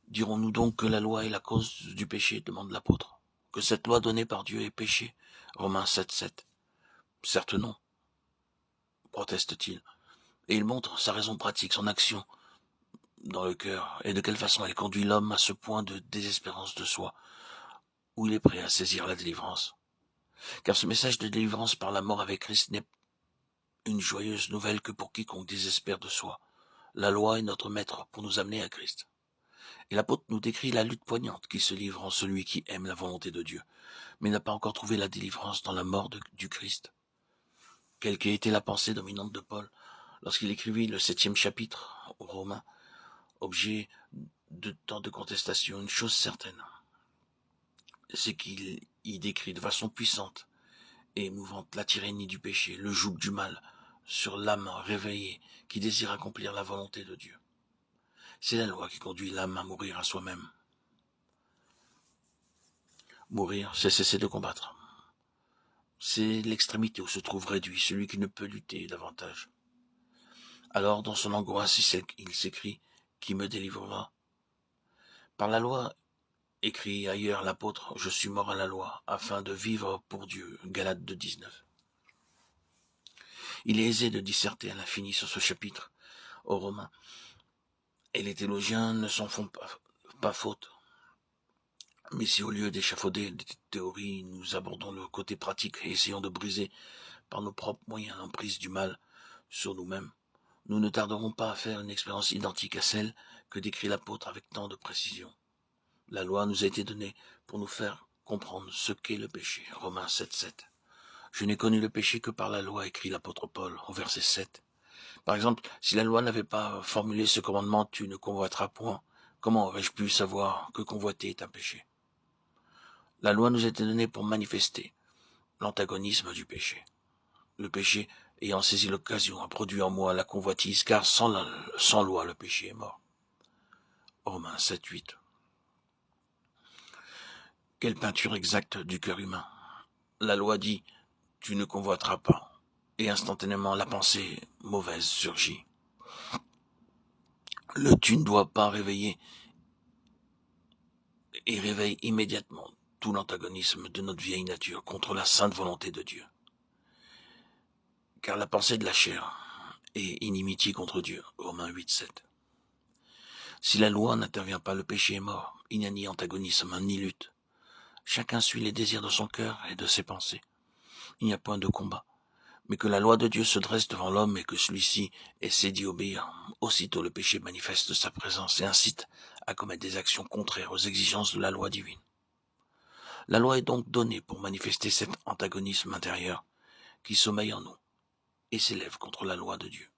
Dirons-nous donc que la loi est la cause du péché, demande l'apôtre, que cette loi donnée par Dieu est péché, Romains 7,7. Certes non, proteste-t-il, et il montre sa raison pratique, son action dans le cœur, et de quelle façon elle conduit l'homme à ce point de désespérance de soi, où il est prêt à saisir la délivrance. Car ce message de délivrance par la mort avec Christ n'est une joyeuse nouvelle que pour quiconque désespère de soi. La loi est notre maître pour nous amener à Christ. Et l'apôtre nous décrit la lutte poignante qui se livre en celui qui aime la volonté de Dieu, mais n'a pas encore trouvé la délivrance dans la mort du Christ. Quelle qu'ait été la pensée dominante de Paul lorsqu'il écrivit le 7e chapitre aux Romains, objet de tant de contestations, une chose certaine, c'est qu'il y décrit de façon puissante et émouvante la tyrannie du péché, le joug du mal sur l'âme réveillée qui désire accomplir la volonté de Dieu. C'est la loi qui conduit l'âme à mourir à soi-même. Mourir, c'est cesser de combattre. C'est l'extrémité où se trouve réduit celui qui ne peut lutter davantage. Alors, dans son angoisse, il s'écrie « Qui me délivrera ?» Par la loi, écrit ailleurs l'apôtre « Je suis mort à la loi, afin de vivre pour Dieu » Galates 2,19. Il est aisé de disserter à l'infini sur ce chapitre aux Romains, et les théologiens ne s'en font pas faute. Mais si au lieu d'échafauder des théories, nous abordons le côté pratique et essayons de briser par nos propres moyens l'emprise du mal sur nous-mêmes, nous ne tarderons pas à faire une expérience identique à celle que décrit l'apôtre avec tant de précision. La loi nous a été donnée pour nous faire comprendre ce qu'est le péché. Romains 7,7. Je n'ai connu le péché que par la loi, écrit l'apôtre Paul au verset 7. Par exemple, si la loi n'avait pas formulé ce commandement « tu ne convoiteras point », comment aurais-je pu savoir que convoiter est un péché? La loi nous a été donnée pour manifester l'antagonisme du péché. Le péché, ayant saisi l'occasion, a produit en moi la convoitise, car sans loi, le péché est mort. Romains 7,8. Quelle peinture exacte du cœur humain. La loi dit « tu ne convoiteras pas », et instantanément la pensée mauvaise surgit. Le « tu ne dois pas » réveille immédiatement tout l'antagonisme de notre vieille nature contre la sainte volonté de Dieu. Car la pensée de la chair est inimitié contre Dieu. Romains 8,7. Si la loi n'intervient pas, le péché est mort. Il n'y a ni antagonisme, ni lutte. Chacun suit les désirs de son cœur et de ses pensées. Il n'y a point de combat. Mais que la loi de Dieu se dresse devant l'homme et que celui-ci essaie d'y obéir, aussitôt le péché manifeste sa présence et incite à commettre des actions contraires aux exigences de la loi divine. La loi est donc donnée pour manifester cet antagonisme intérieur qui sommeille en nous et s'élève contre la loi de Dieu.